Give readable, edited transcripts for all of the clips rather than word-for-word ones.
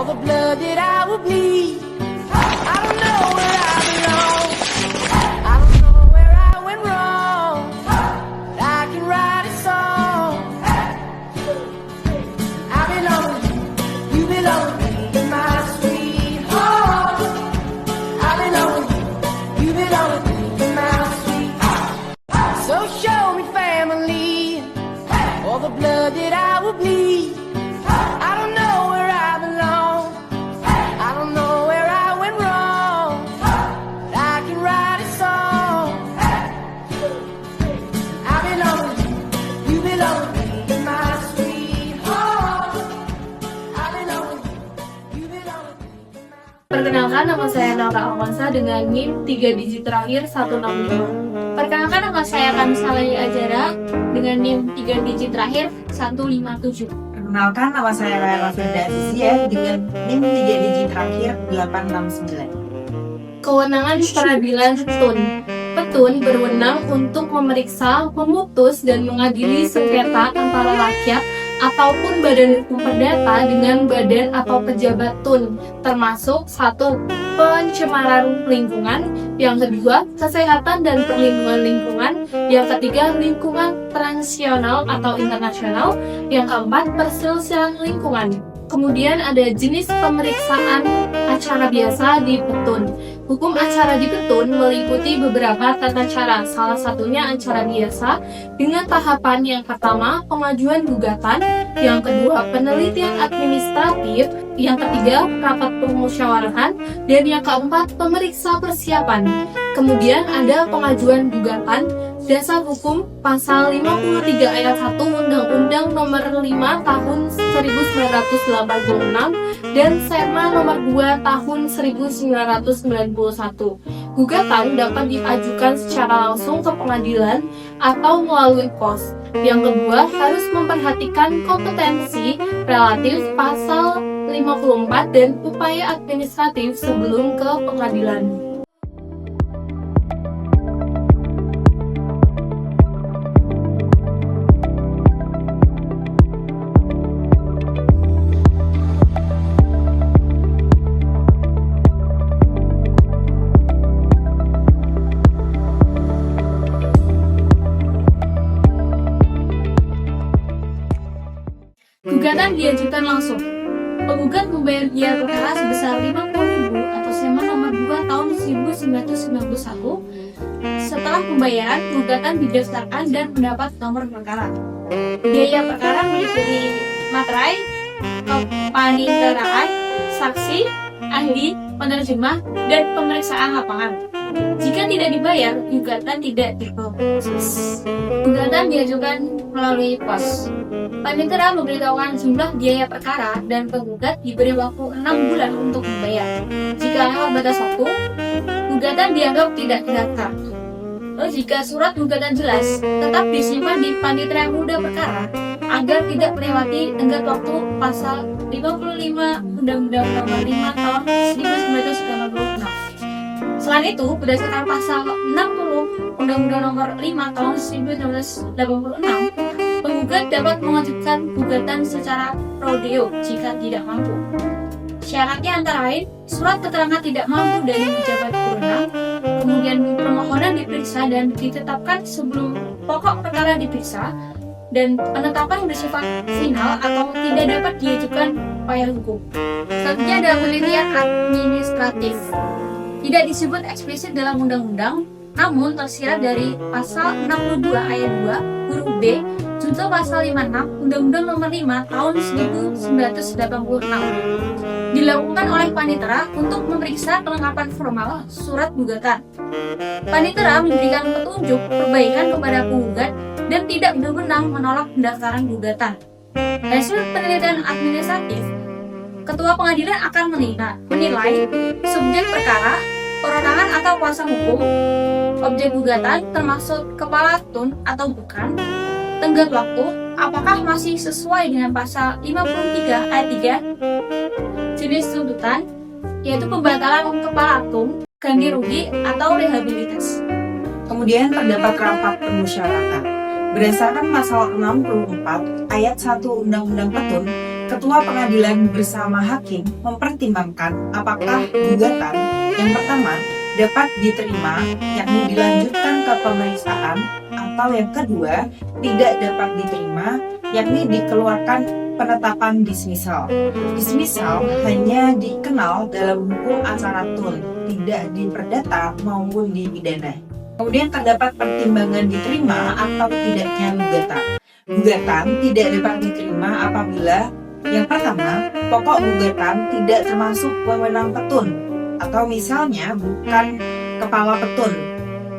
the blood that I will bleed. I don't know where I belong. I don't know where I went wrong. But I can write a song. I belong with you belong with me in my sweetheart. I belong with you belong with me in my sweetheart. So show me family, all the blood that I will bleed. I don't know where I belong. I don't know where I went wrong. But I can write a song. I belong with you belong with me in my sweetheart. I belong with you belong with me in my. Perkenalkan, nama saya Nora Almansa dengan NIM 3 digit terakhir 165. Perkenalkan, nama saya Kamsalai Ajara dengan NIM 3 digit terakhir 157. Perkenalkan, nama saya Laila Firda Azizia dengan NIM 3 digit terakhir 869. Kewenangan peradilan petun. Petun berwenang untuk memeriksa, memutus, dan mengadili sengketa antara rakyat ataupun badan hukum perdata dengan badan atau pejabat tun, termasuk 1. Pencemaran lingkungan, yang kedua kesehatan dan perlindungan lingkungan, yang ketiga lingkungan transnasional atau internasional, yang keempat perselisihan lingkungan. Kemudian ada jenis pemeriksaan acara biasa di petun. Hukum acara di petun meliputi beberapa tata cara, salah satunya acara biasa dengan tahapan yang pertama pengajuan gugatan, yang kedua penelitian administratif, yang ketiga rapat permusyawarahan, dan yang keempat pemeriksa persiapan. Kemudian ada pengajuan gugatan. Dasar hukum pasal 53 ayat 1 Undang-Undang Nomor 5 Tahun 1986 dan Serma Nomor 2 Tahun 1991. Gugatan dapat diajukan secara langsung ke pengadilan atau melalui pos. Yang kedua, harus memperhatikan kompetensi relatif pasal 54 dan upaya administratif sebelum ke pengadilan. Gugatan diajukan langsung. Penggugat membayar biaya perkara sebesar 50.000 atau Serma Nomor 2 Tahun 1991. Setelah pembayaran, gugatan didaftarkan dan mendapat nomor perkara. Biaya perkara meliputi materai, kepaniteraan, saksi, ahli, penerjemah, dan pemeriksaan lapangan. Jika tidak dibayar, gugatan tidak diproses. Gugatan diajukan melalui pos. Panitera memberitahukan jumlah biaya perkara dan penggugat diberi waktu 6 bulan untuk membayar. Jika lewat batas waktu, gugatan dianggap tidak terdaftar. Jika surat gugatan jelas, tetap disimpan di panitera muda perkara agar tidak melewati tenggat waktu pasal 55 Undang-Undang Nomor 5 Tahun 1996. Selain itu, berdasarkan pasal 60 Undang-Undang Nomor 5 Tahun 1986, penggugat dapat mengajukan gugatan secara pro deo jika tidak mampu. Syaratnya antara lain, surat keterangan tidak mampu dari pejabat berwenang, kemudian permohonan diperiksa dan ditetapkan sebelum pokok perkara diperiksa, dan penetapan bersifat final atau tidak dapat diajukan upaya hukum. Selanjutnya ada penelitian administratif. Tidak disebut eksplisit dalam undang-undang, namun tersirat dari pasal 62 ayat 2 huruf B junto pasal 56 Undang-Undang Nomor 5 Tahun 1986. Dilakukan oleh panitera untuk memeriksa kelengkapan formal surat gugatan. Panitera memberikan petunjuk perbaikan kepada penggugat dan tidak berwenang menolak pendaftaran gugatan. Hasil penelitian administratif, ketua pengadilan akan menilai subjek perkara, perorangan atau kuasa hukum, objek gugatan termasuk kepala tun atau bukan, tenggat waktu, apakah masih sesuai dengan pasal 53 ayat 3, jenis tuntutan, yaitu pembatalan kepala tun, ganti rugi, atau rehabilitas. Kemudian terdapat rapat permusyawaratan. Berdasarkan pasal 64 ayat 1 Undang-Undang Petun, Ketua Pengadilan bersama hakim mempertimbangkan apakah gugatan yang pertama dapat diterima, yakni dilanjutkan ke pemeriksaan, atau yang kedua tidak dapat diterima, yakni dikeluarkan penetapan dismisal. Dismisal hanya dikenal dalam hukum acara tun, tidak di perdata maupun di pidana. Kemudian terdapat pertimbangan diterima atau tidaknya gugatan. Gugatan tidak dapat diterima apabila yang pertama, pokok gugatan tidak termasuk wewenang petun, atau misalnya bukan kepala petun.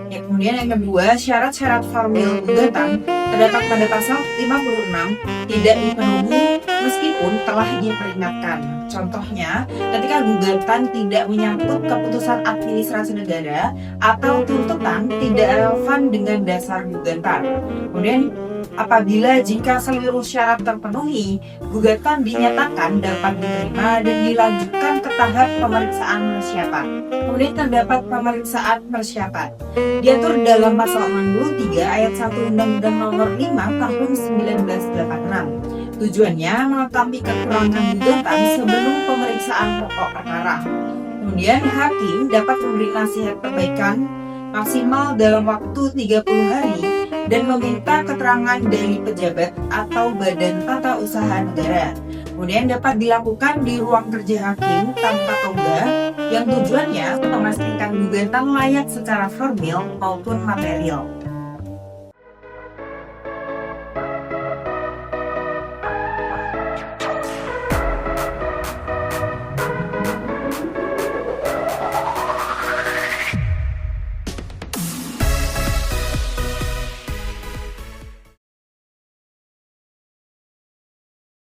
Ya, kemudian yang kedua, syarat-syarat formil gugatan terdapat pada pasal 56 tidak dipenuhi meskipun telah diperingatkan. Contohnya, ketika gugatan tidak menyangkut keputusan administrasi negara atau tuntutan tidak relevan dengan dasar gugatan. Kemudian, apabila jika seluruh syarat terpenuhi, gugatan dinyatakan dapat diterima dan dilanjutkan ke tahap pemeriksaan persiapan. Kemudian terdapat pemeriksaan persiapan. Diatur dalam pasal 63 ayat 1 Undang-Undang Nomor 5 Tahun 1986. Tujuannya mengetahui kekurangan gugatan sebelum pemeriksaan pokok perkara. Kemudian hakim dapat memberi nasihat perbaikan maksimal dalam waktu 30 hari dan meminta keterangan dari pejabat atau badan tata usaha negara. Kemudian dapat dilakukan di ruang kerja hakim tanpa tonggak yang tujuannya memastikan gugatan layak secara formil maupun material.